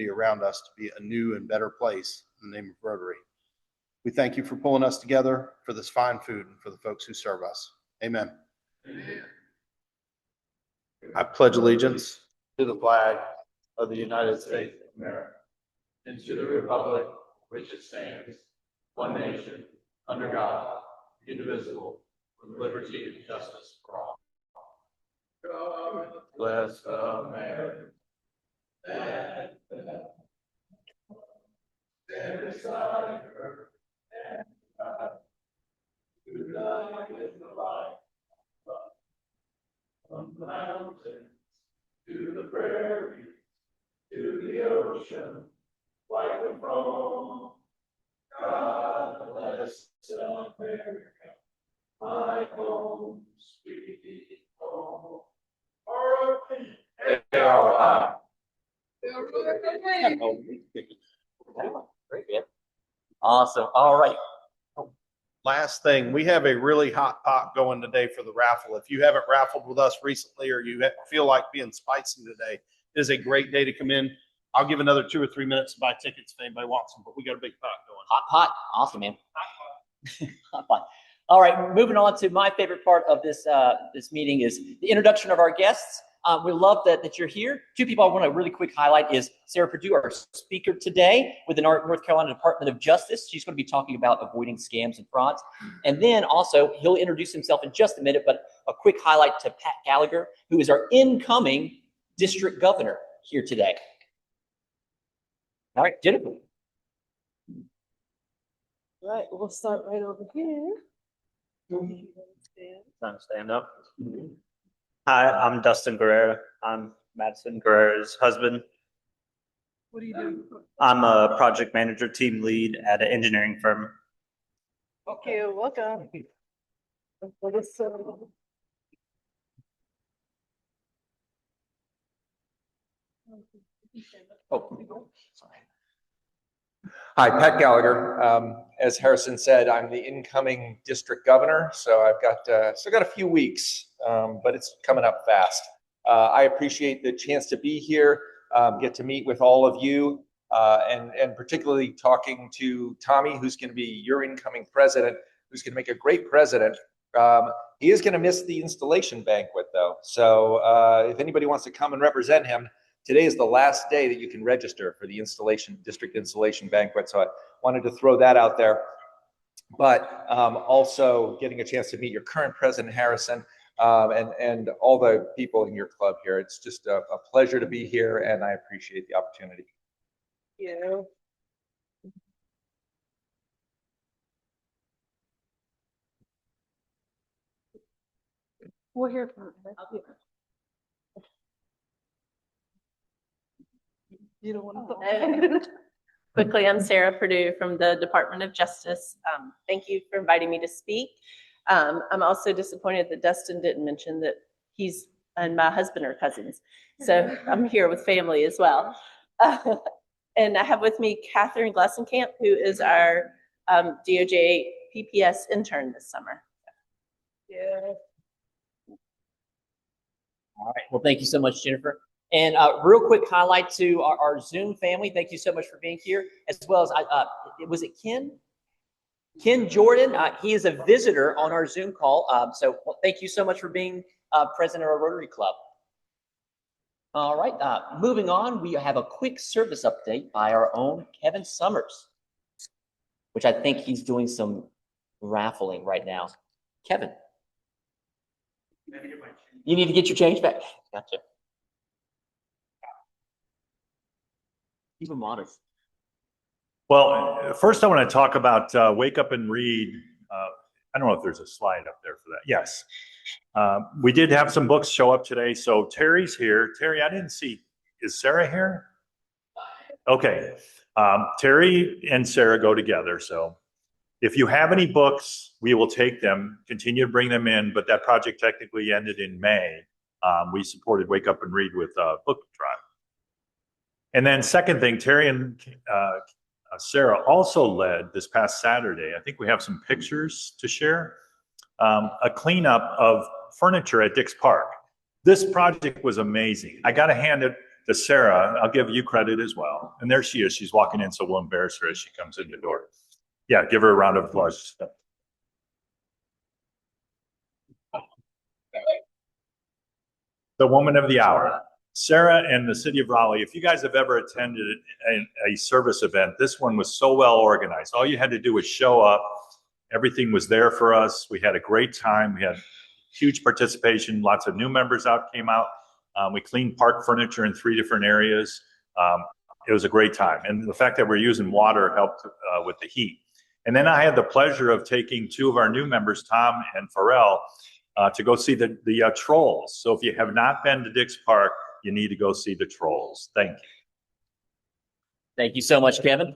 around us to be a new and better place in the name of Rotary. We thank you for pulling us together for this fine food and for the folks who serve us. Amen. Amen. I pledge allegiance to the flag of the United States of America and to the republic which it stands, one nation, under God, indivisible, with liberty and justice for all. God bless America. Stand beside her and to light in the light. From the mountains to the prairies, to the ocean, like the foam. God bless America, my home, sweet home. R.I.P. Very good. Awesome. All right. Last thing, we have a really hot pot going today for the raffle. If you haven't raffled with us recently or you feel like being spicy today, it is a great day to come in. I'll give another 2 or 3 minutes to buy tickets if anybody wants them, but we got a big pot going. Hot pot. Awesome, man. Hot pot. All right, moving on to my favorite part of this this meeting is the introduction of our guests. We love that you're here. 2 people I want to really quick highlight is Sarah Perdue, our speaker today with the North Carolina Department of Justice. She's going to be talking about avoiding scams and frauds. And then also, he'll introduce himself in just a minute, but a quick highlight to Pat Gallagher, who is our incoming district governor here today. All right, Jennifer. All right, we'll start right over here. Time to stand up. Hi, I'm Dustin Guerrero. I'm Madison Guerrero's husband. What do you do? I'm a project manager, team lead at an engineering firm. Okay, welcome. Oh, sorry. Hi, Pat Gallagher. As Harrison said, I'm the incoming district governor, so I've got still got a few weeks, but it's coming up fast. I appreciate the chance to be here, get to meet with all of you, and particularly talking to Tommy, who's going to be your incoming president, who's going to make a great president. He is going to miss the installation banquet, though. So if anybody wants to come and represent him, today is the last day that you can register for the district installation banquet. So I wanted to throw that out there. But also getting a chance to meet your current president, Harrison, and all the people in your club here. It's just a pleasure to be here, and I appreciate the opportunity. Yeah. We're here for You don't want to. Quickly, I'm Sarah Perdue from the Department of Justice. Thank you for inviting me to speak. I'm also disappointed that Dustin didn't mention that he's and my husband are cousins. So I'm here with family as well. And I have with me Catherine Glassenkamp, who is our DOJ PPS intern this summer. Yeah. All right. Well, thank you so much, Jennifer. And real quick highlight to our Zoom family. Thank you so much for being here, as well as was it Ken? Ken Jordan. He is a visitor on our Zoom call. So thank you so much for being president of our Rotary Club. All right. Moving on, we have a quick service update by our own Kevin Summers, which I think he's doing some raffling right now. Kevin, you need to get your change back. Gotcha. Keep them modest. Well, first I want to talk about Wake Up and Read. I don't know if there's a slide up there for that. Yes. We did have some books show up today. So Terry's here. Terry, I didn't see. Is Sarah here? Okay. Terry and Sarah go together. So if you have any books, we will take them, continue to bring them in. But that project technically ended in May. We supported Wake Up and Read with book drive. And then second thing, Terry and Sarah also led this past Saturday. I think we have some pictures to share. A cleanup of furniture at Dix Park. This project was amazing. I got to hand it to Sarah. I'll give you credit as well. And there she is. She's walking in, so we'll embarrass her as she comes in the door. Yeah, give her a round of applause. The woman of the hour. Sarah and the city of Raleigh, if you guys have ever attended a service event, this one was so well organized. All you had to do was show up. Everything was there for us. We had a great time. We had huge participation. Lots of new members came out. We cleaned park furniture in 3 different areas. It was a great time. And the fact that we're using water helped with the heat. And then I had the pleasure of taking 2 of our new members, Tom and Pharrell, to go see the trolls. So if you have not been to Dix Park, you need to go see the trolls. Thank you. Thank you so much, Kevin.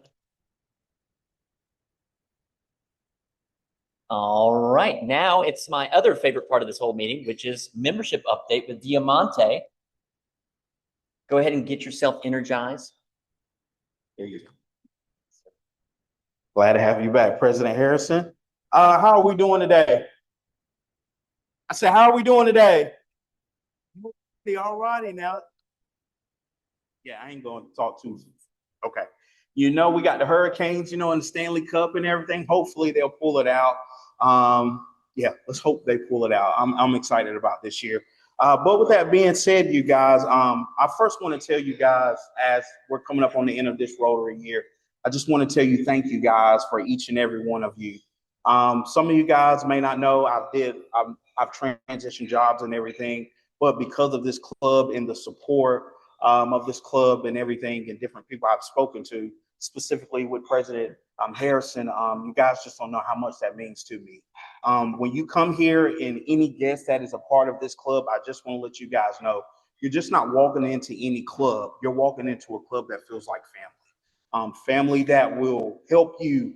All right, now it's my other favorite part of this whole meeting, which is membership update with Diamante. Go ahead and get yourself energized. There you go. Glad to have you back, President Harrison. How are we doing today? I said, how are we doing today? All righty now. Yeah, I ain't going to talk too. Okay. You know, we got the Hurricanes, you know, in the Stanley Cup and everything. Hopefully they'll pull it out. Yeah, let's hope they pull it out. I'm excited about this year. But with that being said, you guys, I first want to tell you guys, as we're coming up on the end of this Rotary year, I just want to tell you thank you guys for each and every one of you. Some of you guys may not know I've transitioned jobs and everything, but because of this club and the support of this club and everything and different people I've spoken to, specifically with President Harrison, you guys just don't know how much that means to me. When you come here and any guest that is a part of this club, I just want to let you guys know, you're just not walking into any club. You're walking into a club that feels like family. Family that will help you,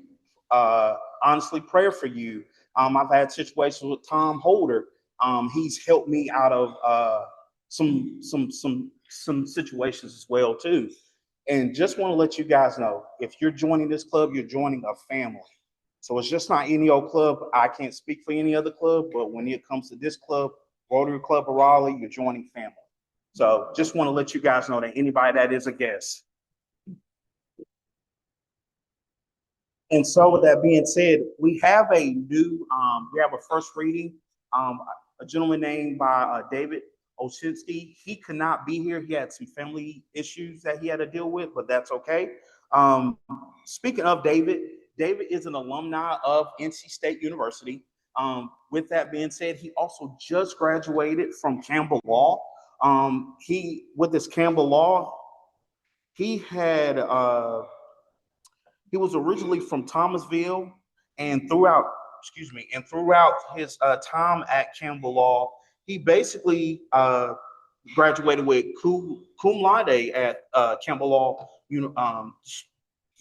honestly pray for you. I've had situations with Tom Holder. He's helped me out of some situations as well too. And just want to let you guys know, if you're joining this club, you're joining a family. So it's just not any old club. I can't speak for any other club, but when it comes to this club, Rotary Club of Raleigh, you're joining family. So just want to let you guys know that anybody that is a guest. And so with that being said, we have a first reading, a gentleman named by David Oshinsky. He could not be here. He had some family issues that he had to deal with, but that's okay. Speaking of David is an alumni of NC State University. With that being said, he also just graduated from Campbell Law. With his Campbell Law, he was originally from Thomasville, and throughout his time at Campbell Law, he basically graduated with cum laude at Campbell Law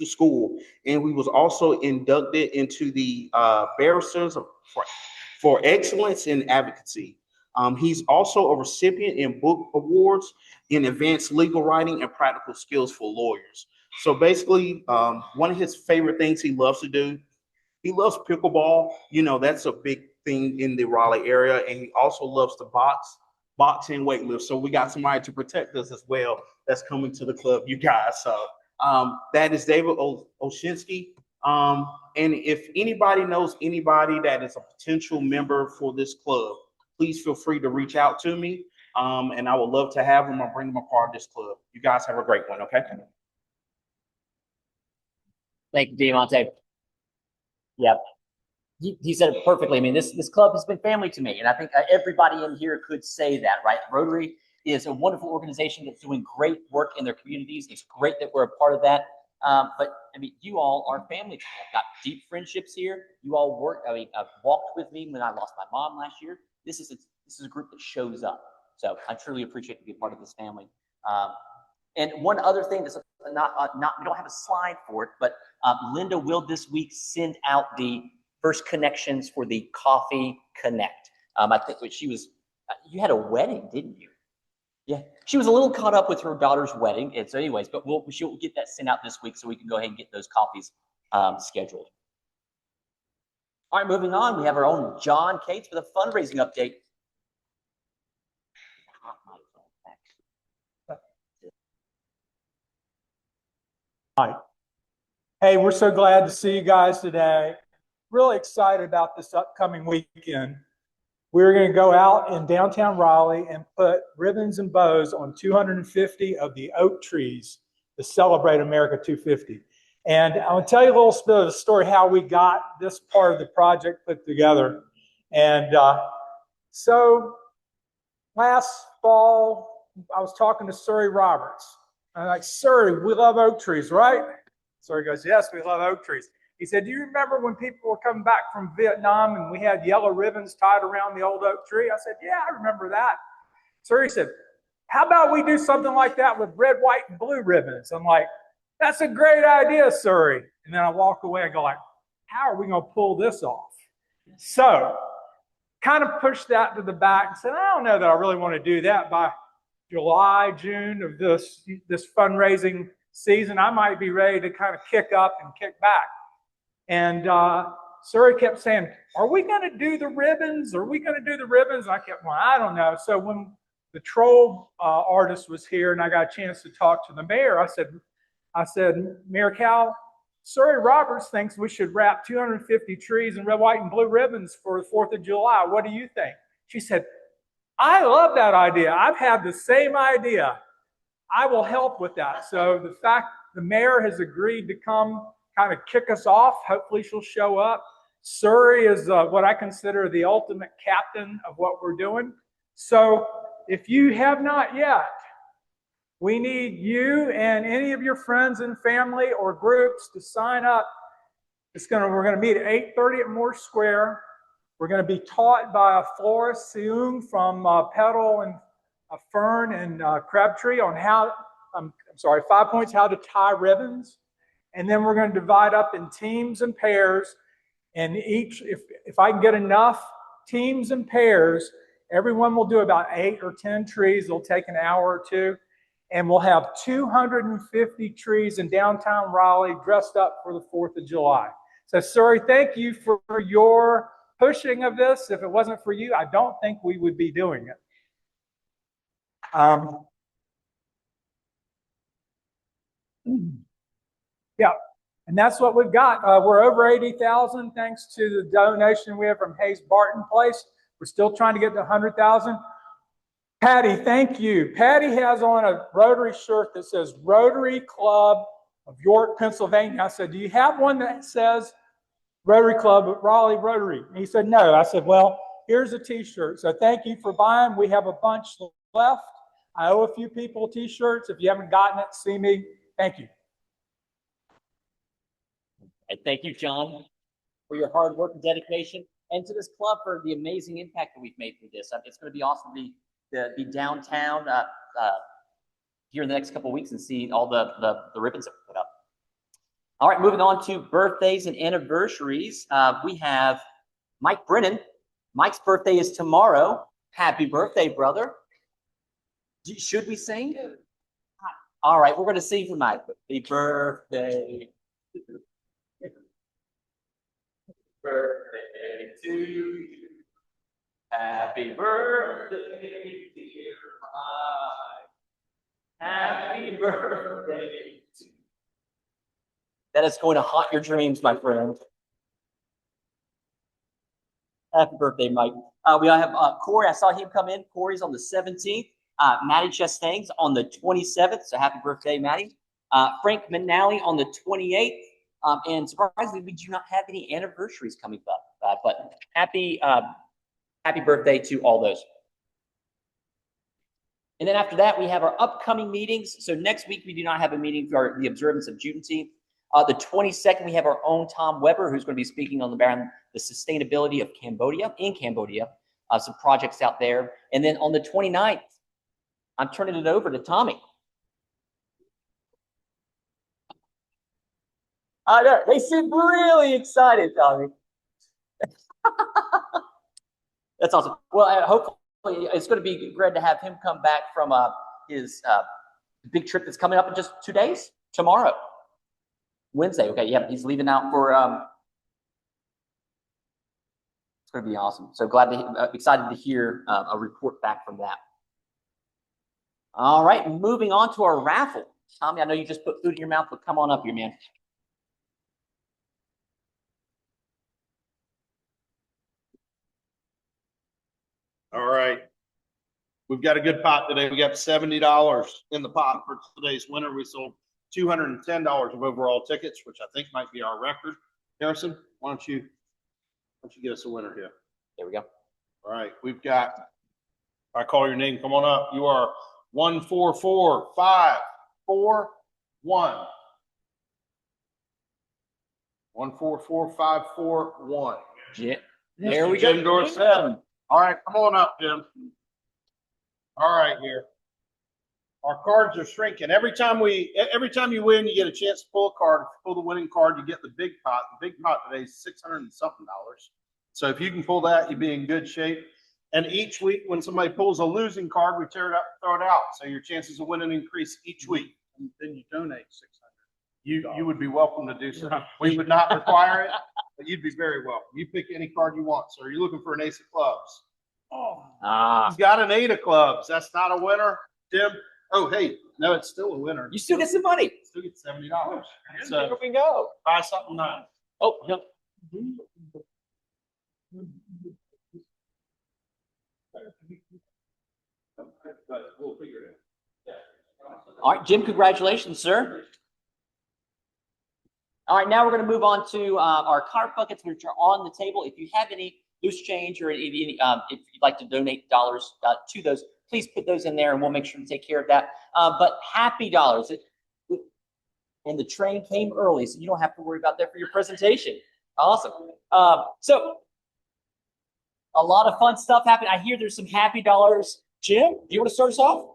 School, and he was also inducted into the Barristers for Excellence in Advocacy. He's also a recipient in book awards in advanced legal writing and practical skills for lawyers. So basically, one of his favorite things he loves to do, he loves pickleball. You know, that's a big thing in the Raleigh area. And he also loves to box and weightlift. So we got somebody to protect us as well that's coming to the club, you guys. So that is David Oshinsky. And if anybody knows anybody that is a potential member for this club, please feel free to reach out to me. And I would love to have them or bring them a part of this club. You guys have a great one, okay? Thank you, Diamante. Yep. He said it perfectly. I mean, this club has been family to me, and I think everybody in here could say that, right? Rotary is a wonderful organization that's doing great work in their communities. It's great that we're a part of that. But I mean, you all are family. I've got deep friendships here. You all walked with me when I lost my mom last year. This is a group that shows up. So I truly appreciate to be a part of this family. And one other thing that's we don't have a slide for it, but Linda will this week send out the first connections for the Coffee Connect. I think you had a wedding, didn't you? Yeah, she was a little caught up with her daughter's wedding. And so anyways, but she'll get that sent out this week so we can go ahead and get those coffees scheduled. All right, moving on, we have our own John Cates with a fundraising update. Hey, we're so glad to see you guys today. Really excited about this upcoming weekend. We're going to go out in downtown Raleigh and put ribbons and bows on 250 of the oak trees to celebrate America 250. And I'm going to tell you a little bit of the story how we got this part of the project put together. And so last fall, I was talking to Surrey Roberts. I'm like, Surrey, we love oak trees, right? Surrey goes, yes, we love oak trees. He said, do you remember when people were coming back from Vietnam and we had yellow ribbons tied around the old oak tree? I said, yeah, I remember that. Surrey said, how about we do something like that with red, white, and blue ribbons? I'm like, that's a great idea, Surrey. And then I walk away and go like, how are we going to pull this off? So kind of pushed that to the back and said, I don't know that I really want to do that. By July, June of this fundraising season, I might be ready to kind of kick up and kick back. And Surrey kept saying, are we going to do the ribbons? Are we going to do the ribbons? And I kept going, I don't know. So when the troll artist was here and I got a chance to talk to the mayor, I said, Mayor Cal, Surrey Roberts thinks we should wrap 250 trees in red, white, and blue ribbons for the 4th of July. What do you think? She said, I love that idea. I've had the same idea. I will help with that. So the fact the mayor has agreed to come kind of kick us off, hopefully she'll show up. Surrey is what I consider the ultimate captain of what we're doing. So if you have not yet, we need you and any of your friends and family or groups to sign up. We're going to meet at 8:30 at Moore Square. We're going to be taught by a florist, Seung from Petal and Fern and Crabtree on 5 points how to tie ribbons. And then we're going to divide up in teams and pairs. And if I can get enough teams and pairs, everyone will do about 8 or 10 trees. It'll take an hour or two. And we'll have 250 trees in downtown Raleigh dressed up for the 4th of July. So, Surrey, thank you for your pushing of this. If it wasn't for you, I don't think we would be doing it. Yeah, and that's what we've got. We're over 80,000 thanks to the donation we have from Hayes Barton Place. We're still trying to get to 100,000. Patty, thank you. Patty has on a Rotary shirt that says Rotary Club of York, Pennsylvania. I said, do you have one that says Rotary Club of Raleigh Rotary? And he said, no. I said, well, here's a t-shirt. So thank you for buying. We have a bunch left. I owe a few people t-shirts. If you haven't gotten it, see me. Thank you. And thank you, John, for your hard work and dedication, and to this club for the amazing impact that we've made through this. It's going to be awesome to be downtown here in the next couple of weeks and see all the ribbons that we put up. All right, moving on to birthdays and anniversaries. We have Mike Brennan. Mike's birthday is tomorrow. Happy birthday, brother. Should we sing? All right, we're going to sing for Mike. Happy birthday. Birthday to you. Happy birthday, dear Mike. Happy birthday to you. That is going to haunt your dreams, my friend. Happy birthday, Mike. We have Corey. I saw him come in. Corey's on the 17th. Maddie Chastain's on the 27th. So happy birthday, Maddie. Frank McNally on the 28th. And surprisingly, we do not have any anniversaries coming up. But happy birthday to all those. And then after that, we have our upcoming meetings. So next week, we do not have a meeting for the observance of Juneteenth. The 22nd, we have our own Tom Weber, who's going to be speaking on the sustainability of Cambodia, some projects out there. And then on the 29th, I'm turning it over to Tommy. I know, they seem really excited, Tommy. That's awesome. Well, hopefully it's going to be great to have him come back from his big trip that's coming up in just 2 days, tomorrow. Wednesday, okay, yeah, he's leaving out for, it's going to be awesome. So excited to hear a report back from that. All right, moving on to our raffle. Tommy, I know you just put food in your mouth, but come on up here, man. All right. We've got a good pot today. We got $70 in the pot for today's winner. We sold $210 of overall tickets, which I think might be our record. Harrison, why don't you get us a winner here? There we go. All right. We've got, if I call your name, come on up. You are 144541. 144541. Yeah. There we Jim go. Dorsett. All right, come on up, Jim. All right, here. Our cards are shrinking. Every time you win, you get a chance to pull a card. If you pull the winning card, you get the big pot. The big pot today is $600 and something. So if you can pull that, you'll be in good shape. And each week, when somebody pulls a losing card, we tear it up, throw it out. So your chances of winning increase each week. And then you donate $600. You would be welcome to do so. We would not require it, but you'd be very welcome. You pick any card you want, sir. You're looking for an ace of clubs. Oh, he's got an 8 of clubs. That's not a winner, Jim. Oh, hey, no, it's still a winner. You still get some money. Still get $70. So There we go. buy something nice. Oh, no. We'll figure it out. All right, Jim, congratulations, sir. All right, now we're going to move on to our card buckets, which are on the table. If you have any loose change or if you'd like to donate dollars to those, please put those in there and we'll make sure to take care of that. But happy dollars. And the train came early, so you don't have to worry about that for your presentation. Awesome. So a lot of fun stuff happened. I hear there's some happy dollars. Jim, do you want to start us off?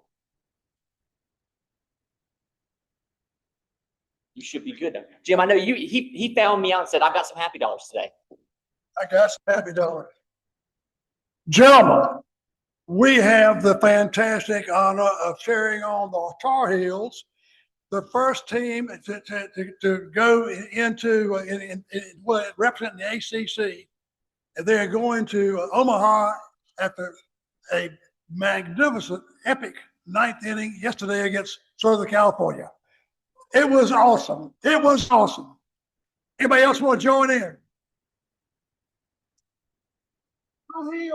You should be good. Jim, I know he found me out and said, I've got some happy dollars today. I got some happy dollars. Gentlemen, we have the fantastic honor of cheering on the Tar Heels, the first team to go into representing the ACC. They're going to Omaha after a magnificent, epic ninth inning yesterday against Southern California. It was awesome. It was awesome. Anybody else want to join in?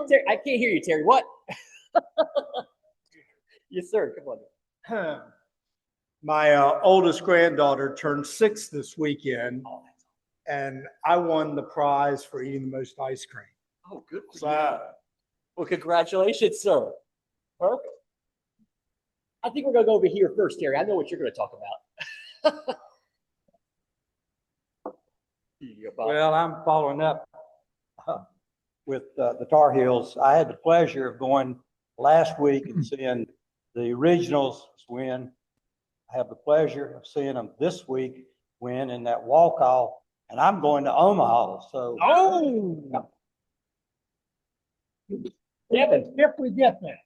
Terry, I can't hear you, Terry. What? Yes, sir. Come on. My oldest granddaughter turned 6 this weekend, and I won the prize for eating the most ice cream. Oh, good for you. Well, congratulations, sir. Perfect. I think we're going to go over here first, Terry. I know what you're going to talk about. Well, I'm following up with the Tar Heels. I had the pleasure of going last week and seeing the regionals win. I have the pleasure of seeing them this week win in that walk-off, and I'm going to Omaha. So, Devin, if we get there.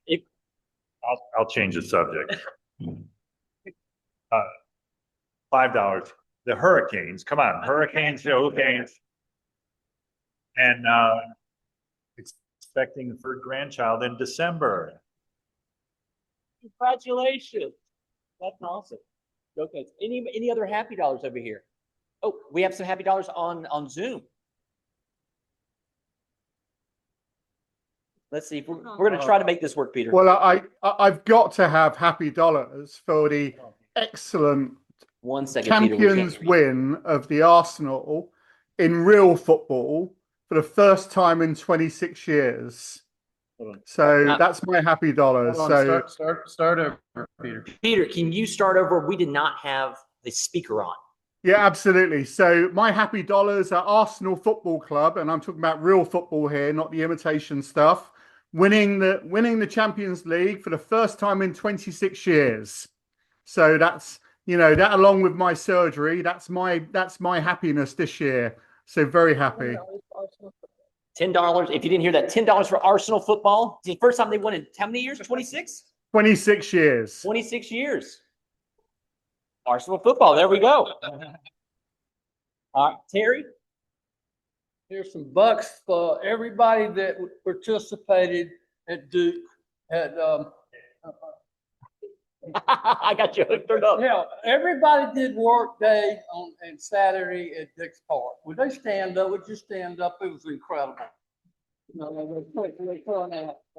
I'll change the subject. $5. The Hurricanes, come on, Hurricanes. And expecting the third grandchild in December. congratulations. That's awesome. Okay. Any other happy dollars over here? Oh, we have some happy dollars on Zoom. Let's see. We're going to try to make this work, Peter. Well, I've got to have happy dollars for the excellent 1 second, champions Peter, win of the Arsenal in real football for the first time in 26 years. So that's my happy dollars. So start over, Peter. Peter, can you start over? We did not have the speaker on. yeah, absolutely. So my happy dollars are Arsenal Football Club, and I'm talking about real football here, not the imitation stuff. Winning the Champions League for the first time in 26 years. So that's, that along with my surgery, that's my happiness this year. So very happy. $10. If you didn't hear that, $10 for Arsenal football. It's the first time they won in how many years? 26? 26 years. 26 years. Arsenal football. There we go. All right, Terry. Here's some bucks for everybody that participated at Duke. I got you hooked up. Yeah, everybody did work day and Saturday at Dix Park. Would they stand up? Would you stand up? It was incredible.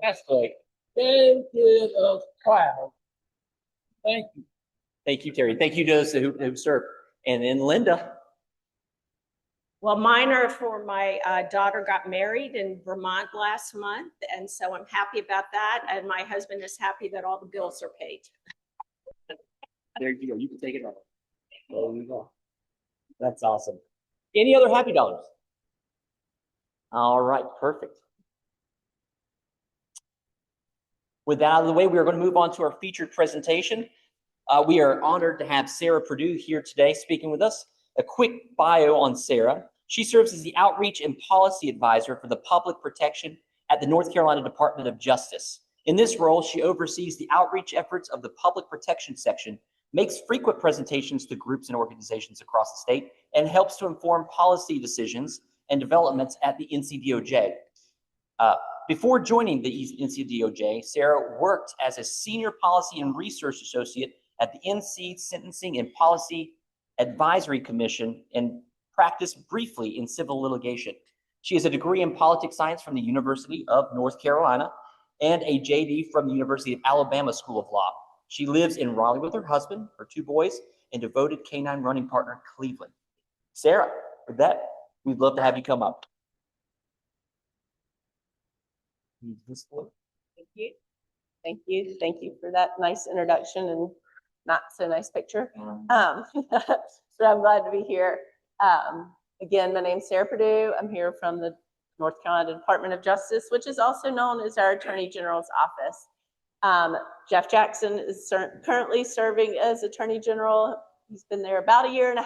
That's great. They did us proud. Thank you. Thank you, Terry. Thank you to those who served. And then Linda. Well, mine are for my daughter got married in Vermont last month, and so I'm happy about that. And my husband is happy that all the bills are paid. There you go. You can take it off. There you go. That's awesome. Any other happy dollars? All right, perfect. With that out of the way, we are going to move on to our featured presentation. We are honored to have Sarah Perdue here today speaking with us. A quick bio on Sarah. She serves as the Outreach and Policy Advisor for the Public Protection at the North Carolina Department of Justice. In this role, she oversees the outreach efforts of the Public Protection Section, makes frequent presentations to groups and organizations across the state, and helps to inform policy decisions and developments at the NCDOJ. Before joining the NCDOJ, Sarah worked as a Senior Policy and Research Associate at the NC Sentencing and Policy Advisory Commission and practiced briefly in civil litigation. She has a degree in politics science from the University of North Carolina and a JD from the University of Alabama School of Law. She lives in Raleigh with her husband, her 2 boys, and devoted canine running partner, Cleveland. Sarah, with that, we'd love to have you come up. Thank you. Thank you. Thank you for that nice introduction and not so nice picture. So I'm glad to be here. Again, my name's Sarah Perdue. I'm here from the North Carolina Department of Justice, which is also known as our Attorney General's office. Jeff Jackson is currently serving as Attorney General. He's been there about 1.5 years.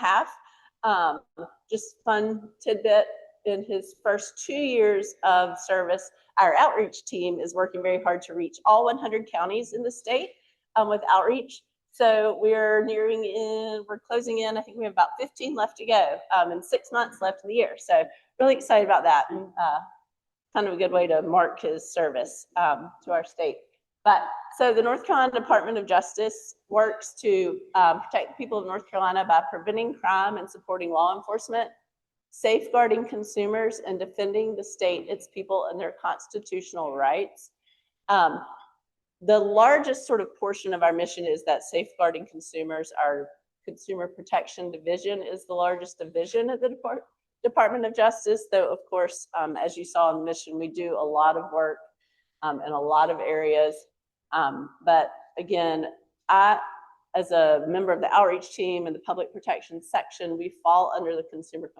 Just fun tidbit, in his first 2 years of service, our outreach team is working very hard to reach all 100 counties in the state with outreach. So we're closing in. I think we have about 15 left to go and 6 months left in the year. So really excited about that, and kind of a good way to mark his service to our state. So the North Carolina Department of Justice works to protect the people of North Carolina by preventing crime and supporting law enforcement, safeguarding consumers, and defending the state, its people, and their constitutional rights. The largest sort of portion of our mission is that safeguarding consumers. Our Consumer Protection Division is the largest division at the Department of Justice, though, of course, as you saw in the mission, we do a lot of work in a lot of areas. But again, I, as a member of the outreach team and the Public Protection Section, we fall under the Consumer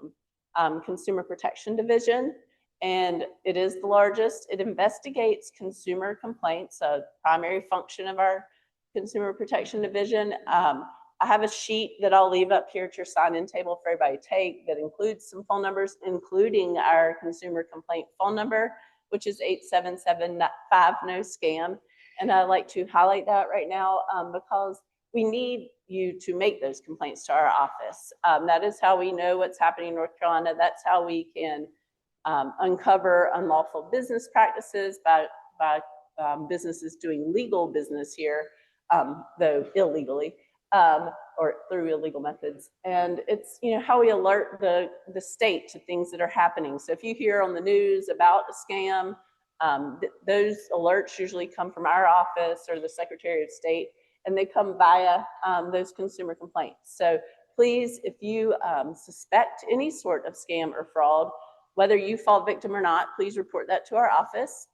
Protection Division. And it is the largest. It investigates consumer complaints, a primary function of our Consumer Protection Division. I have a sheet that I'll leave up here at your sign-in table for everybody to take that includes some phone numbers, including our consumer complaint phone number, which is 877-5-NO-SCAM. And I'd like to highlight that right now because we need you to make those complaints to our office. That is how we know what's happening in North Carolina. That's how we can uncover unlawful business practices by businesses doing legal business here, though illegally, or through illegal methods. And it's how we alert the state to things that are happening. So if you hear on the news about a scam, those alerts usually come from our office or the Secretary of State, and they come via those consumer complaints. So please, if you suspect any sort of scam or fraud, whether you fall victim or not, please report that to our office.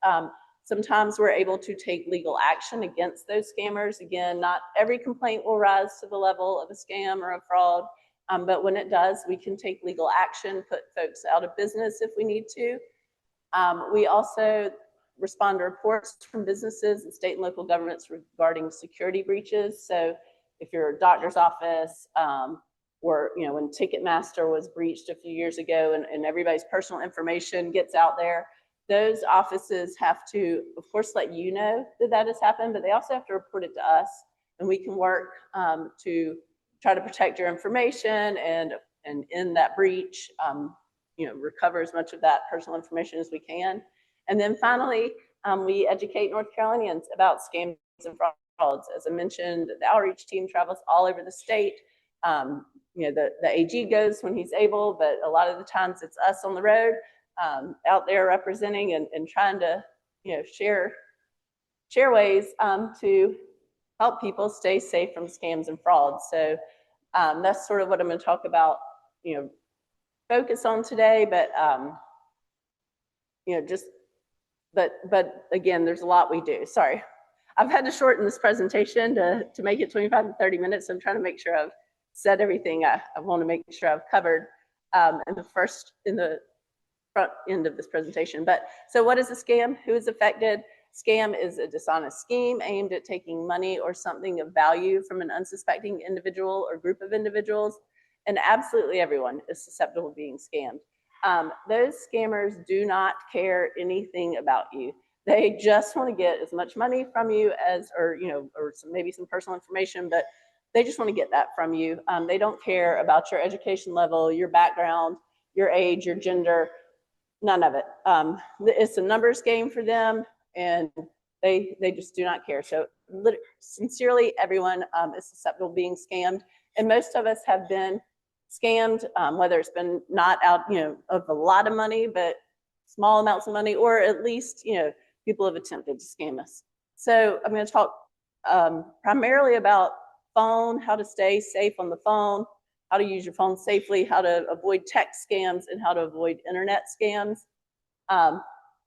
Sometimes we're able to take legal action against those scammers. Again, not every complaint will rise to the level of a scam or a fraud, but when it does, we can take legal action, put folks out of business if we need to. We also respond to reports from businesses and state and local governments regarding security breaches. So if you're a doctor's office, or when Ticketmaster was breached a few years ago and everybody's personal information gets out there, those offices have to, of course, let you know that has happened, but they also have to report it to us, and we can work to try to protect your information and in that breach, recover as much of that personal information as we can. And then finally, we educate North Carolinians about scams and frauds frauds. As I mentioned, the outreach team travels all over the state. The AG goes when he's able, but a lot of the times it's us on the road out there representing and trying to, share ways to help people stay safe from scams and frauds. So that's sort of what I'm going to talk about, focus on today, but but again, there's a lot we do. Sorry, I've had to shorten this presentation to make it 25 to 30 minutes. So I'm trying to make sure I've said everything I want to make sure I've covered in the front end of this presentation. But so what is a scam? Who is affected? Scam is a dishonest scheme aimed at taking money or something of value from an unsuspecting individual or group of individuals, and absolutely everyone is susceptible to being scammed. Those scammers do not care anything about you. They just want to get as much money from you or maybe some personal information, but they just want to get that from you. They don't care about your education level, your background, your age, your gender, none of it. It's a numbers game for them, and they just do not care. So sincerely, everyone is susceptible to being scammed, and most of us have been scammed, whether it's been not out, of a lot of money, but small amounts of money, or at least, people have attempted to scam us. So I'm going to talk primarily about phone, how to stay safe on the phone, how to use your phone safely, how to avoid text scams, and how to avoid internet scams.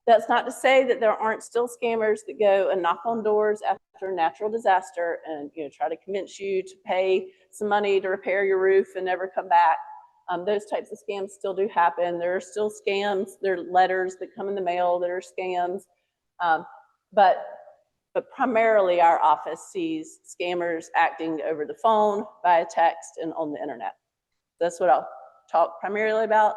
That's not to say that there aren't still scammers that go and knock on doors after a natural disaster and try to convince you to pay some money to repair your roof and never come back. Those types of scams still do happen. There are still scams. There are letters that come in the mail that are scams. But primarily our office sees scammers acting over the phone, via text, and on the internet. That's what I'll talk primarily about.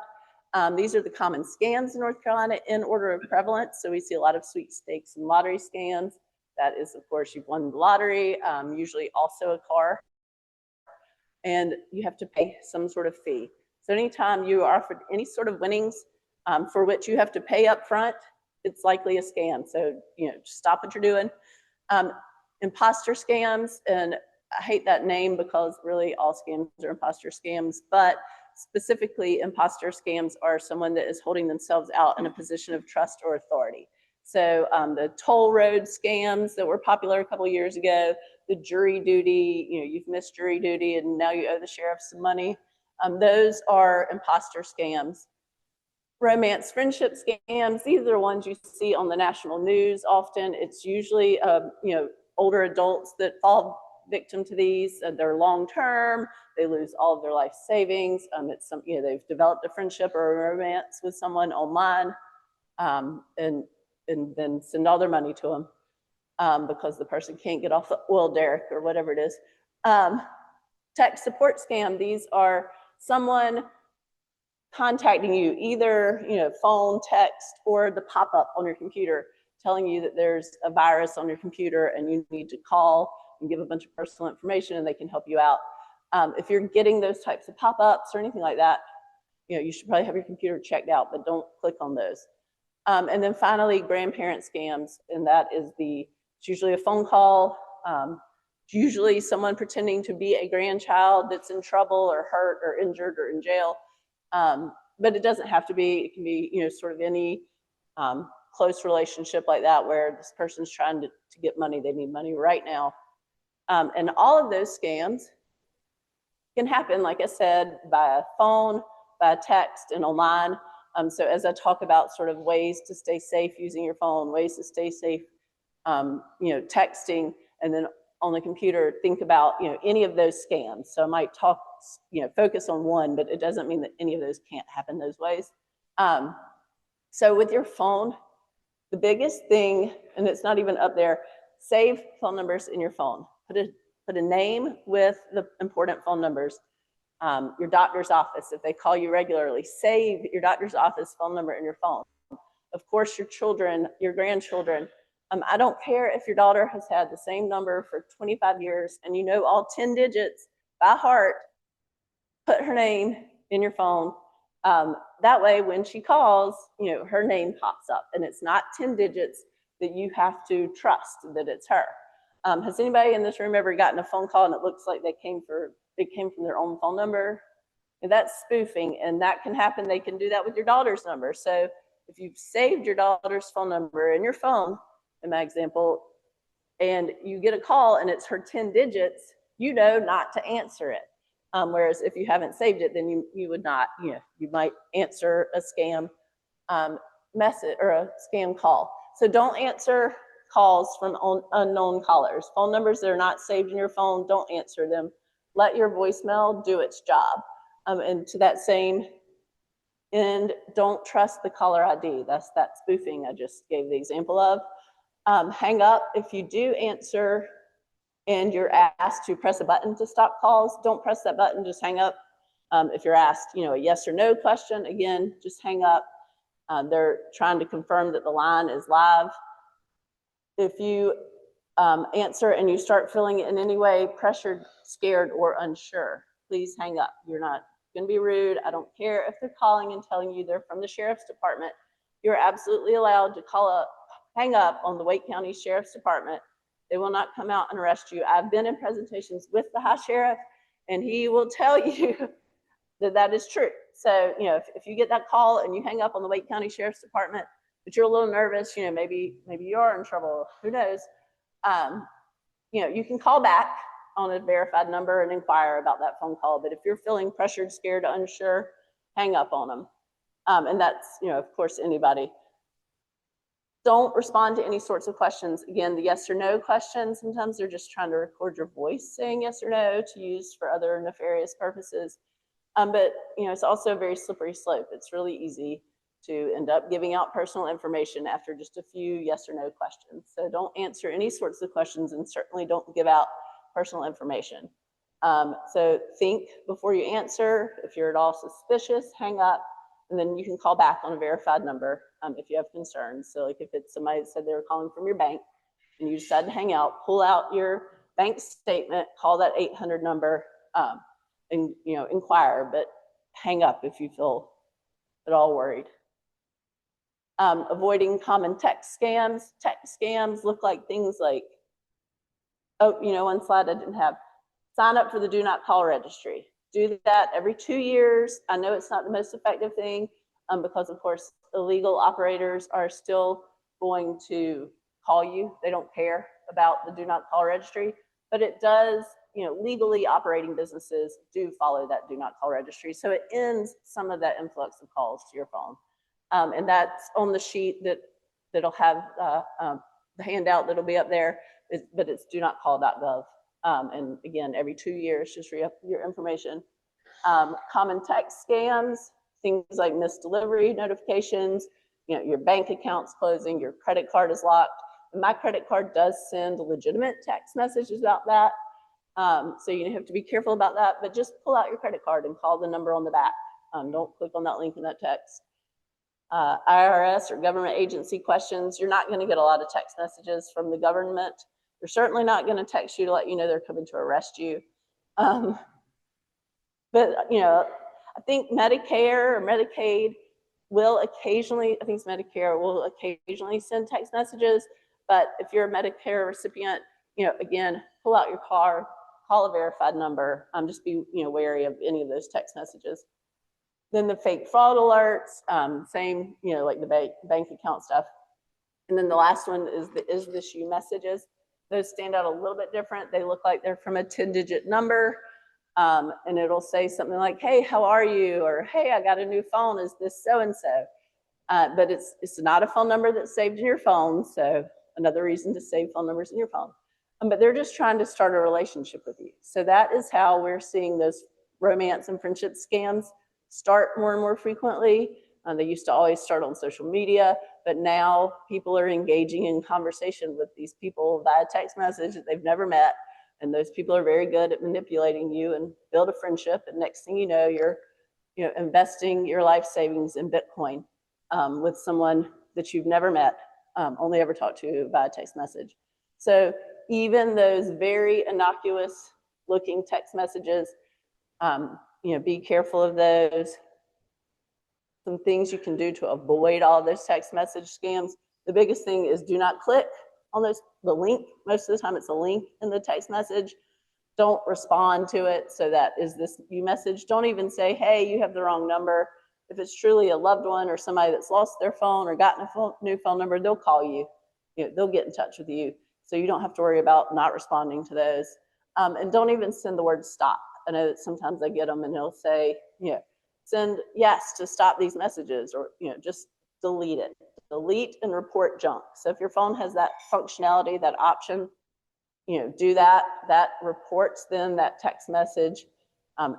These are the common scams in North Carolina in order of prevalence. So we see a lot of sweepstakes and lottery scams. That is, of course, you've won the lottery, usually also a car, and you have to pay some sort of fee. So anytime you are offered any sort of winnings for which you have to pay up front, it's likely a scam. So, just stop what you're doing. Imposter scams, and I hate that name because really all scams are imposter scams, but specifically imposter scams are someone that is holding themselves out in a position of trust or authority. So the toll road scams that were popular a couple years ago, the jury duty, you've missed jury duty and now you owe the sheriff some money. Those are imposter scams. Romance friendship scams, these are ones you see on the national news often. It's usually, older adults that fall victim to these. They're long-term, they lose all of their life savings. It's they've developed a friendship or a romance with someone online, and then send all their money to them because the person can't get off the oil derrick or whatever it is. Tech support scam, these are someone contacting you, either phone, text, or the pop-up on your computer telling you that there's a virus on your computer and you need to call and give a bunch of personal information and they can help you out. If you're getting those types of pop-ups or anything like that, you should probably have your computer checked out, but don't click on those. And then finally, grandparent scams, and that is it's usually a phone call. It's usually someone pretending to be a grandchild that's in trouble or hurt or injured or in jail. But it doesn't have to be. It can be, sort of any close relationship like that where this person's trying to get money. They need money right now. And all of those scams can happen, like I said, by phone, by text, and online. So as I talk about sort of ways to stay safe using your phone, ways to stay safe, texting, and then on the computer, think about, any of those scams. So I might talk, focus on one, but it doesn't mean that any of those can't happen those ways. So with your phone, the biggest thing, and it's not even up there, save phone numbers in your phone. Put a name with the important phone numbers. Your doctor's office, if they call you regularly, save your doctor's office phone number in your phone. Of course, your children, your grandchildren. I don't care if your daughter has had the same number for 25 years and you know all 10 digits by heart, put her name in your phone. That way, when she calls, her name pops up and it's not 10 digits that you have to trust that it's her. Has anybody in this room ever gotten a phone call and it looks like it came from their own phone number? And that's spoofing, and that can happen. They can do that with your daughter's number. So if you've saved your daughter's phone number in your phone, in my example, and you get a call and it's her 10 digits, you know not to answer it. Whereas if you haven't saved it, then you would not, you might answer a scam message or a scam call. So don't answer calls from unknown callers. Phone numbers that are not saved in your phone, don't answer them. Let your voicemail do its job. And to that same end, don't trust the caller ID. That's that spoofing I just gave the example of. Hang up if you do answer and you're asked to press a button to stop calls. Don't press that button, just hang up. If you're asked, a yes or no question, again, just hang up. They're trying to confirm that the line is live. If you answer and you start feeling in any way pressured, scared, or unsure, please hang up. You're not going to be rude. I don't care if they're calling and telling you they're from the sheriff's department. You're absolutely allowed to hang up on the Wake County Sheriff's Department. They will not come out and arrest you. I've been in presentations with the high sheriff, and he will tell you that that is true. So, if you get that call and you hang up on the Wake County Sheriff's Department, but you're a little nervous, maybe you are in trouble, who knows? You can call back on a verified number and inquire about that phone call. But if you're feeling pressured, scared, unsure, hang up on them. And that's, of course, anybody. Don't respond to any sorts of questions. Again, the yes or no questions, sometimes they're just trying to record your voice saying yes or no to use for other nefarious purposes. But, it's also a very slippery slope. It's really easy to end up giving out personal information after just a few yes or no questions. So don't answer any sorts of questions, and certainly don't give out personal information. So think before you answer. If you're at all suspicious, hang up, and then you can call back on a verified number if you have concerns. So like if it's somebody that said they were calling from your bank and you decide to hang out, pull out your bank statement, call that 800 number, and inquire, but hang up if you feel at all worried. Avoiding common text scams. Text scams look like things like, one slide I didn't have. Sign up for the Do Not Call registry. Do that every 2 years. I know it's not the most effective thing because, of course, illegal operators are still going to call you. They don't care about the Do Not Call registry, but it does, legally operating businesses do follow that Do Not Call registry. So it ends some of that influx of calls to your phone. And that's on the sheet that'll have the handout that'll be up there, but it's donotcall.gov. And again, every 2 years, just re-up your information. Common text scams, things like missed delivery notifications, your bank account's closing, your credit card is locked. And my credit card does send legitimate text messages about that. So you have to be careful about that, but just pull out your credit card and call the number on the back. Don't click on that link in that text. IRS or government agency questions, you're not going to get a lot of text messages from the government. They're certainly not going to text you to let you know they're coming to arrest you. But, I think Medicare or Medicaid will occasionally, I think it's Medicare, will occasionally send text messages. But if you're a Medicare recipient, again, pull out your car, call a verified number. Just be, wary of any of those text messages. Then the fake fraud alerts, same, like the bank account stuff. And then the last one is the "Is this you" messages. Those stand out a little bit different. They look like they're from a 10-digit number. And it'll say something like, "Hey, how are you?" Or, "Hey, I got a new phone. Is this so-and-so?" But it's not a phone number that's saved in your phone. So another reason to save phone numbers in your phone. But they're just trying to start a relationship with you. So that is how we're seeing those romance and friendship scams start more and more frequently. They used to always start on social media, but now people are engaging in conversation with these people via text message that they've never met. And those people are very good at manipulating you and build a friendship. And next thing you know, you're investing your life savings in Bitcoin with someone that you've never met, only ever talked to via text message. So even those very innocuous looking text messages, be careful of those. Some things you can do to avoid all those text message scams. The biggest thing is do not click on the link. Most of the time it's a link in the text message. Don't respond to it. So that is this you message. Don't even say, hey, you have the wrong number. If it's truly a loved one or somebody that's lost their phone or gotten a new phone number, they'll call you. They'll get in touch with you. So you don't have to worry about not responding to those. And don't even send the word stop. I know that sometimes I get them and they'll say, send yes to stop these messages, or just delete it. Delete and report junk. So if your phone has that functionality, that option, do that. That reports then that text message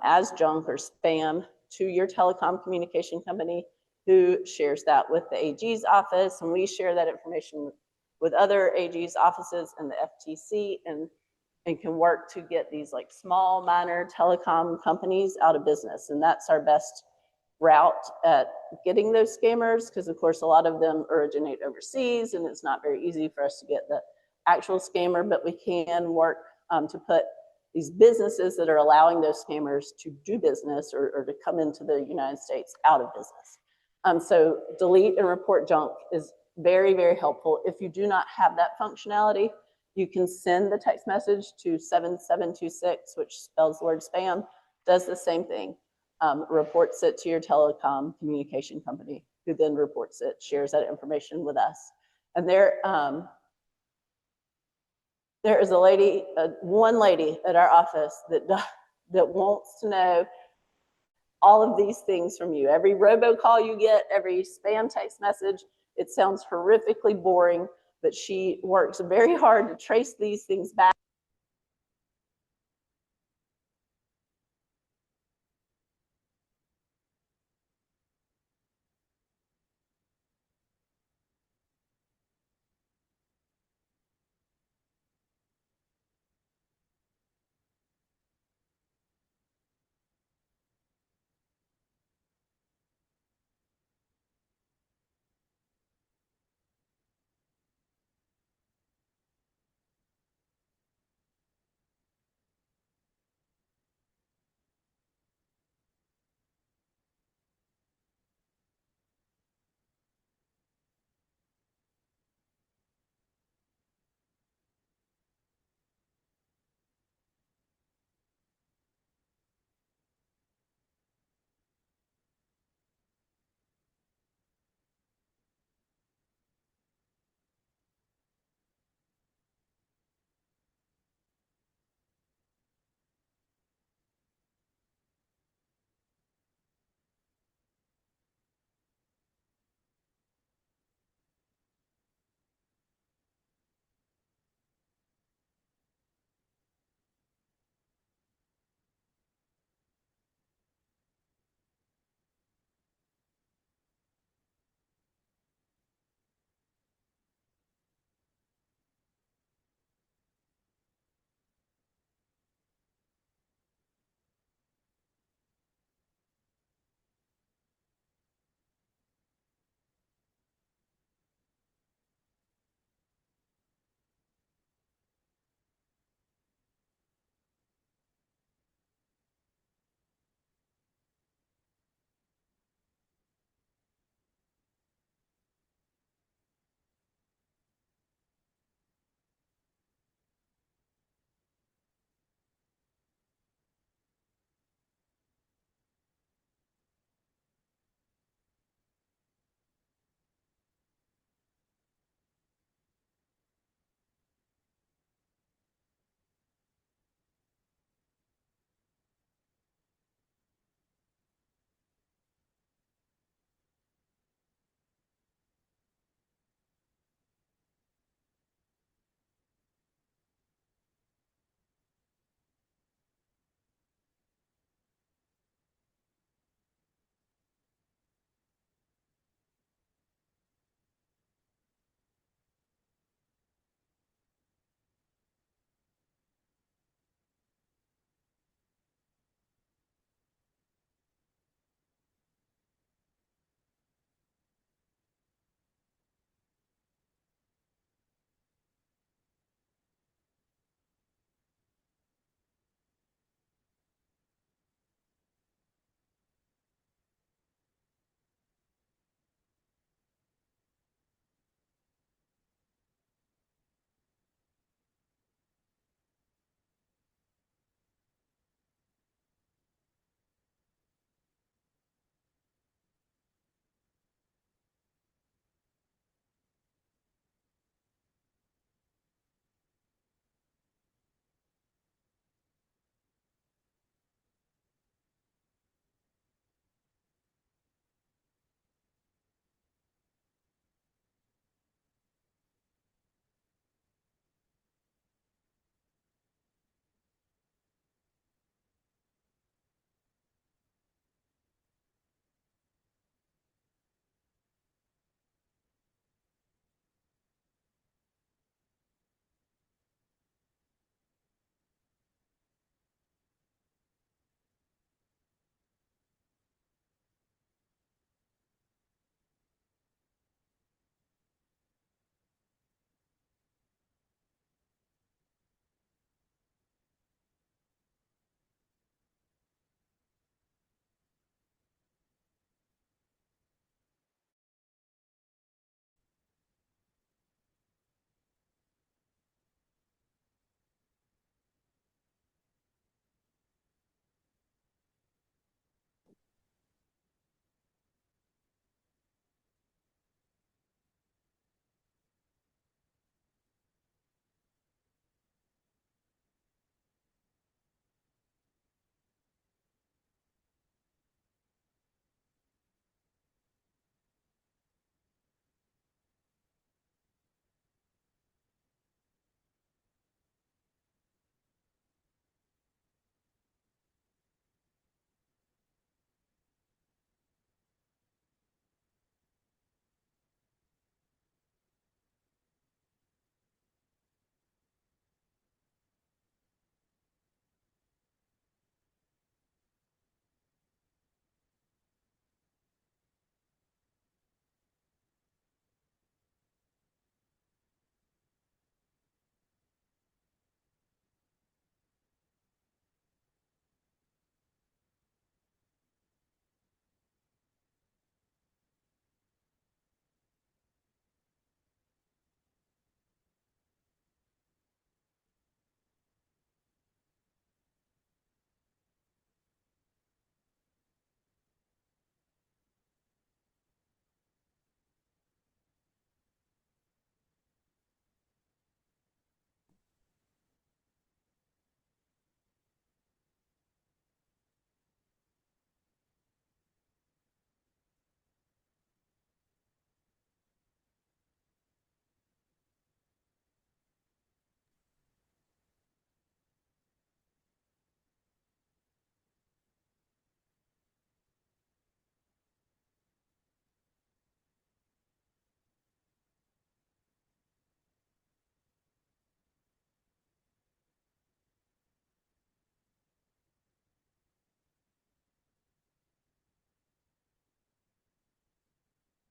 as junk or spam to your telecom communication company, who shares that with the AG's office, and we share that information with other AG's offices and the FTC, and can work to get these like small, minor telecom companies out of business. And that's our best route at getting those scammers, because of course a lot of them originate overseas and it's not very easy for us to get the actual scammer, but we can work to put these businesses that are allowing those scammers to do business or to come into the United States out of business. So delete and report junk is very, very helpful. If you do not have that functionality, you can send the text message to 7726, which spells the word spam, does the same thing. Reports it to your telecom communication company, who then reports it, shares that information with us. And there is a lady, one lady at our office that wants to know all of these things from you. Every robocall you get, every spam text message, it sounds horrifically boring, but she works very hard to trace these things back.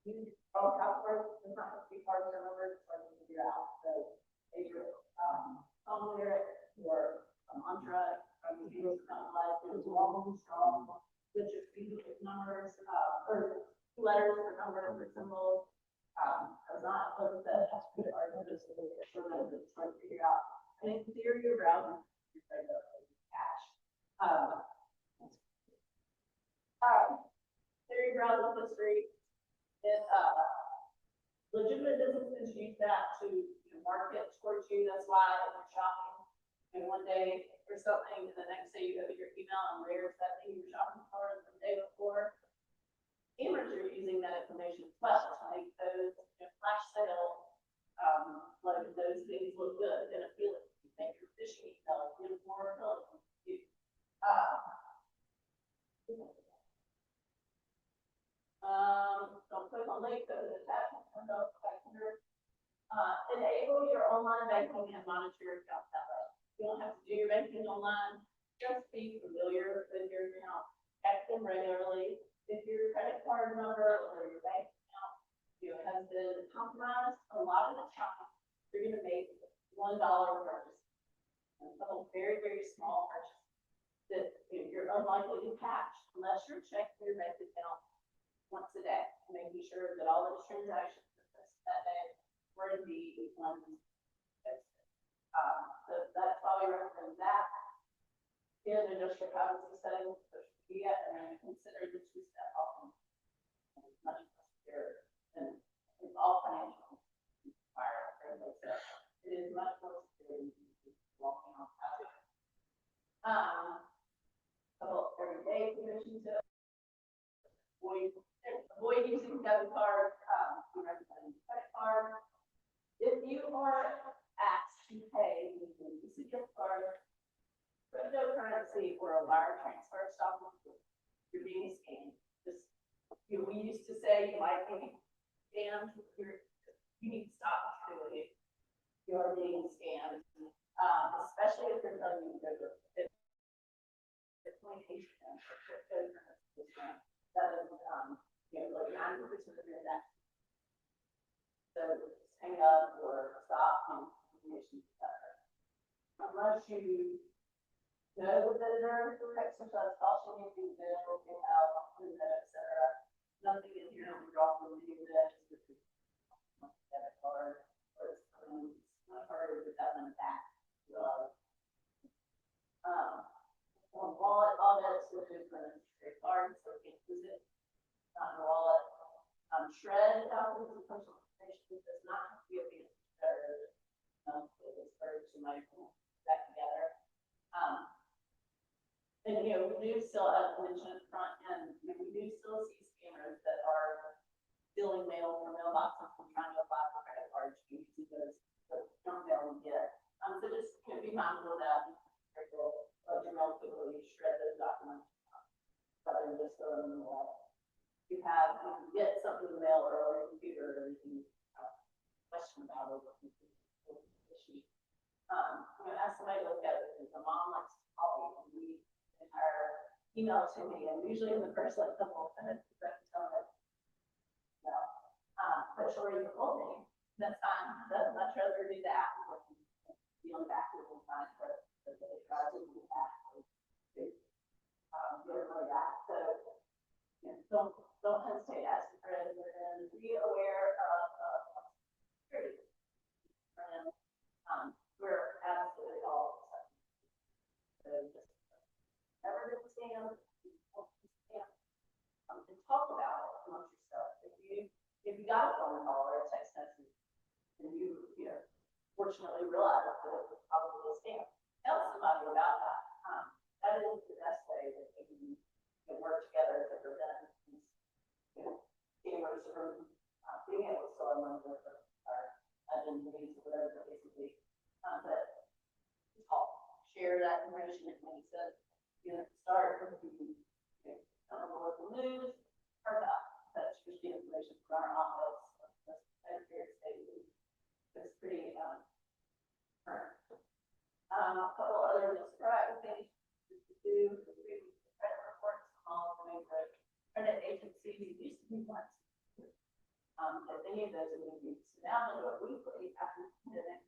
You all have words, it's not going to be hard to remember, so you figure out the favorite song lyric or a mantra from the Jesus Christ life. There's long, strong, which are specific numbers, or letters or numbers or symbols. It's not like that has to be hard to just remember, it's hard to figure out. And in theory, your browser is like a cache. Theory browser history. It, legitimate businesses use that to market towards you. That's why if you're shopping and one day or something, and the next day you go to your email and where's that thing you're shopping for the day before, scammers are using that information as well to make those flash sales, like those things look good and appealing. Make your phishing email more appealing. Don't click on link, go to the tab, enable your online banking and monitor your account that way. You don't have to do your banking online, just be familiar with your account, check them regularly. If your credit card number or your bank account has been compromised, a lot of the time you're going to make $1 purchase. And some very, very small purchase that you're unlikely to catch unless you're checking your bank account once a day, making sure that all those transactions that day were indeed ones. So that's why we recommend that. In industrial privacy settings, social media, and then consider the two-step option. It's much more secure than it's all financial. It is much more secure than walking on private. Couple everyday permission to avoid using debit card, we recommend credit card. If you are asked to pay using a gift card, cryptocurrency or a wire transfer, stop you're being scammed. Just we used to say you might be scammed, you need to stop doing it. You are being scammed, especially if they're telling you to go to it. That is, like 90% of your net. So hang up or stop and information unless you know that there are exercise caution, you can know, get out, etc. Nothing in here will drop from you that is debit card or it's not hard to put that one back. Wallet, all that is looking for a card, so you can't use it. Not a wallet. Shred thousands of personal information does not have to be a piece of shredder. It's hard to might back together. And we do still, as mentioned up front, and we do still see scammers that are stealing mail from mailboxes and trying to apply for credit cards using those junk mail we get. So just be mindful of that. Let your mail quickly shred those documents rather than just throw them in the wallet. You can get something in the mail or on your computer or you can question about it. Ask somebody to look at it because the mom likes to call me and read the entire email to me, and usually in the first couple of minutes, I can tell her, but she'll read the whole thing. That's fine. I'd much rather do that than dealing back with the time for they try to do that. Really that. So don't hesitate to ask your friends and be aware of security. And we're absolutely all so just never been scammed, and talk about it amongst yourself. If you got a phone call or a text message and you fortunately realize that it was probably a scam, tell somebody about that. That is the best way that we can work together to prevent scammers from being able to sell our money or our identities or whatever the case may be. But talk, share that information. It makes sense. Start with the local news, or not. That's just the information from our office. It's pretty current. A couple other described things to do credit reports from all the major credit agencies. Used to be once. If any of those are being used. Now they do it weekly after the pandemic.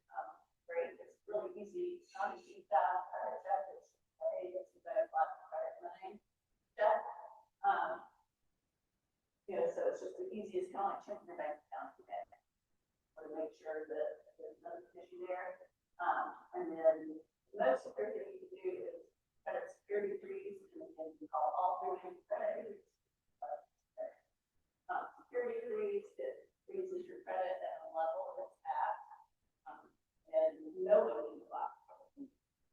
Great, it's really easy. It's not a cheap credit check. It's a better credit money check. So it's just the easiest, kind of like checking your bank account today. To make sure that there's no issue there. And then the most security you can do is credit security freeze, and you call all three credit. Security freeze, it freezes your credit at a level that's at, and nobody can block.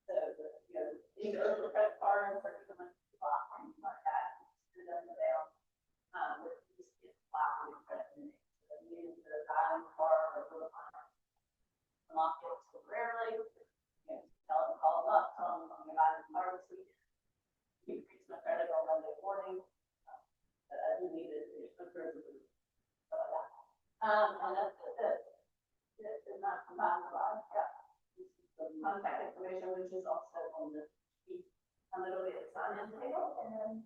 So, you go to the credit card or something block or anything like that, it doesn't down. But you just get blocked with credit limit. So you use the dialing card or the unlock it temporarily. Tell them, call them up, tell them I'm going to buy the card this week. You increase my credit on Monday morning. But I do need it. And that's it. It's not combined a lot. The contact information, which is also on the sheet. And it'll be a sign in table, and then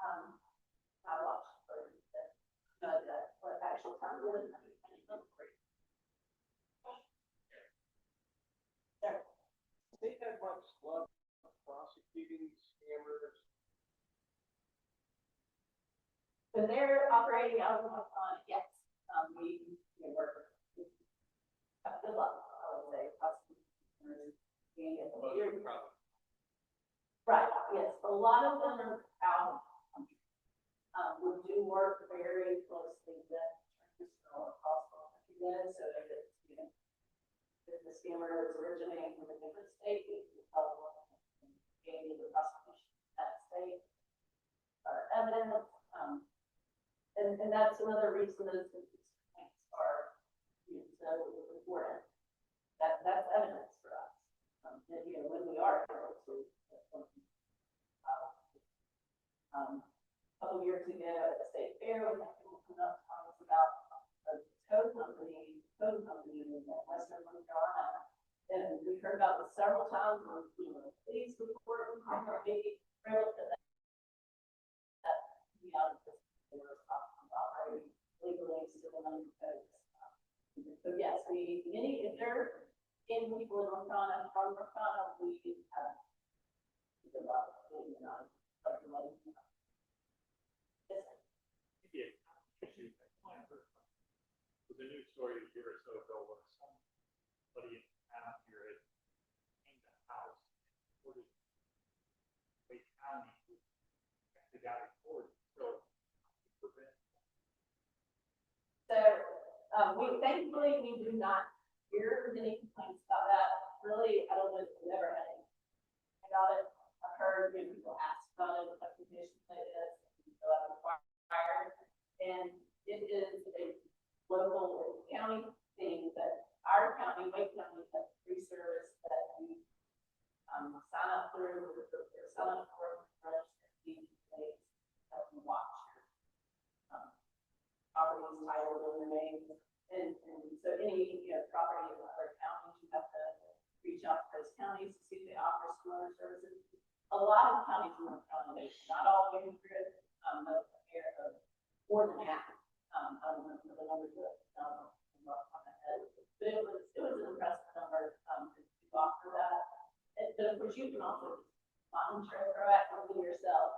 I watch for what actual time it is. They have much love prosecuting scammers. So they're operating out of yes. We work. Good luck, I would say. Right. Yes, a lot of them are out. We do work very closely with possible. So if it's if the scammer is originating from a different state, we can help gain the prosecution in that state. Evidence. And that's another reason that these complaints are so important. That's evidence for us. That, when we are able to, a couple years ago at the state fair, we had people come up to us about a code company in Western North Carolina. And we heard about this several times on, police report, maybe relative to that, out of this. Legally civil money codes. So yes, if they're in people in North Carolina, from North Carolina, we have good luck. The news story a year or so ago was somebody in town here had came to the house, ordered Wake County to got a court. So we thankfully we do not hear any complaints about that. Really, I don't know if we've ever had any about it. I've heard people ask about it, applications like this, required, and it is a local county thing that our county, Wake County, has free service that we sign up through, or sign up for registered states that we watch. Properties, title, and names, and so any property in other counties, you have to reach out to those counties to see if they offer similar services. A lot of counties in North Carolina, not all way through it, more than half. I don't know the numbers, but it was an impressive number to offer that. But of course, you can also monitor it proactively yourself.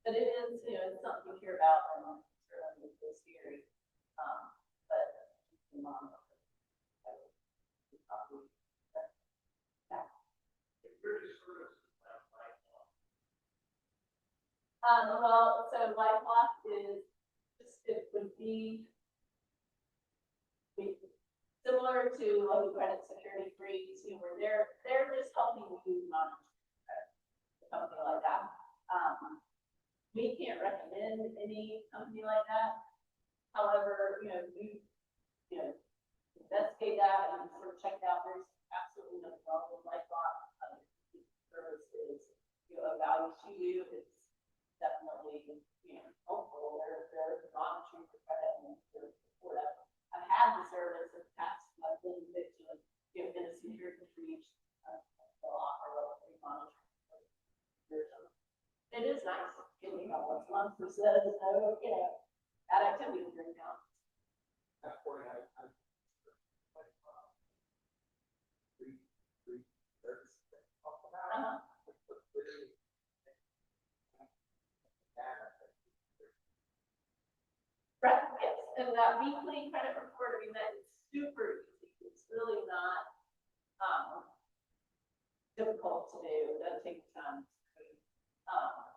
But it is, it's something to hear about, and certainly it's scary. But you can monitor it. Well, so LifeLock is it would be similar to like credit security freeze, where they're just helping you monitor credit, something like that. We can't recommend any company like that. However, we investigate that and sort of check out. There's absolutely nothing wrong with LifeLock. Service is a value to you. It's definitely helpful. They're monitoring for credit and for that. I've had the service in the past. I've been victim of in a security breach. A lot of monitoring. It is nice getting once a month who says no, bad activity in your account. Right, yes, and that weekly credit report, I mean, that is super easy. It's really not, difficult to do. It doesn't take time.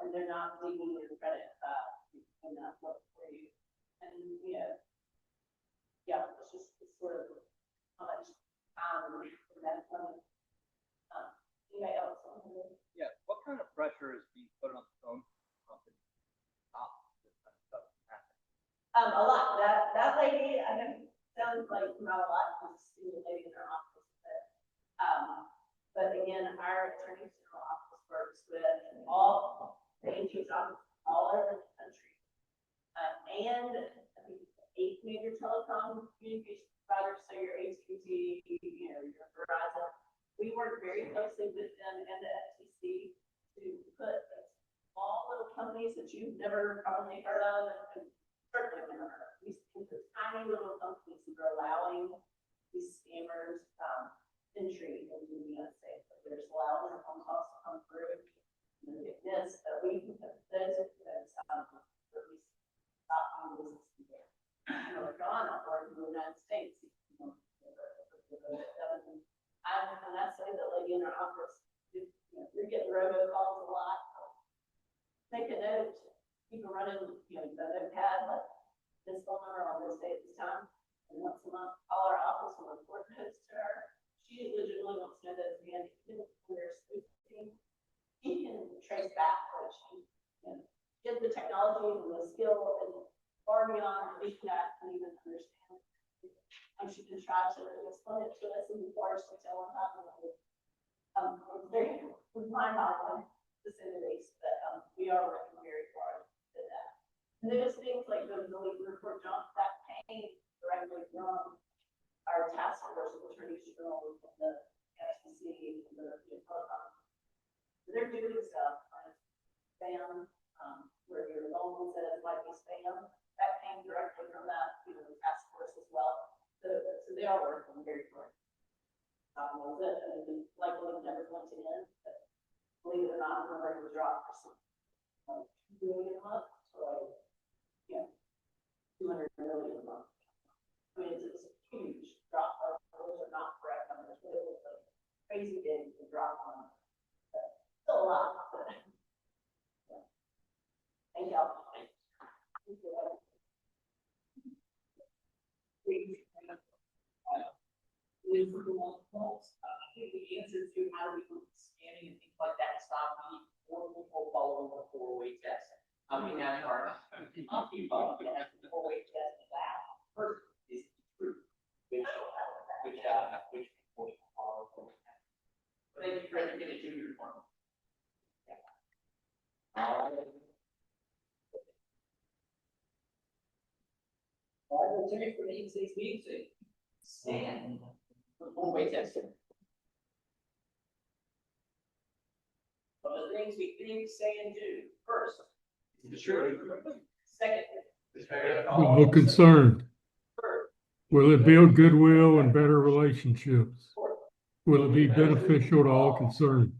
And they're not digging your credit, and that look for you. And, you know, yeah, it's just it's sort of how much for that money. Anybody else? Yeah, what kind of pressure is being put on the phone company? A lot. That lady, I know, sounds like not a lot, because the lady in her office, but again, our attorney general office works with all the AG's office all over the country. And I think 8 major telecom communication providers, so your AT&T, you know, your Verizon. We work very closely with them and the FTC to put small little companies that you've never probably heard of, and certainly never heard of. These tiny little companies that are allowing these scammers entry into the United States. Like there's allowed their phone calls to come through. And get this, but we those are really stopping business there. You know, like gone up or in the United States. You know, and that's the lady in her office. You know, you're getting robocalls a lot. Make a note. People running, you know, the notepad like this phone number on this day at this time. And once a month, call our office and report notes to her. She legitimately wants to know that again, even if we're spoofing, he can trace back what she, you know, get the technology and the skill and far beyond we can even understand. And she can try to explain it to us in the force to tell them how to do it. Very mind-boggling to say the least, but we are working very hard at that. And there's things like the legal report jump that came directly from our task force of attorneys general and the FCC and the telecom. They're doing stuff on spam, where your phone says might be spam. That came directly from that, you know, task force as well. So they are working very hard. Likely never going to end, but believe it or not, we're ready to drop for some $2 million a month. So, yeah, 200 million a month. I mean, it's a huge drop. Those are not correct numbers, but it was a crazy big drop on. Still a lot, but yeah. Thank y'all. I think the answer to how do we do scanning and things like that stop, we need 4 people following the 4-way test. I mean, that's hard. Not people that have the 4-way test that first is true, which people follow. Thank you for getting it to your form. All right, we'll turn for the 86 meeting. Stand. Wait a second. But the things we think, say, and do. First, is the truth. Second, Will it concern? Will it build goodwill and better relationships? Will it be beneficial to all concerned?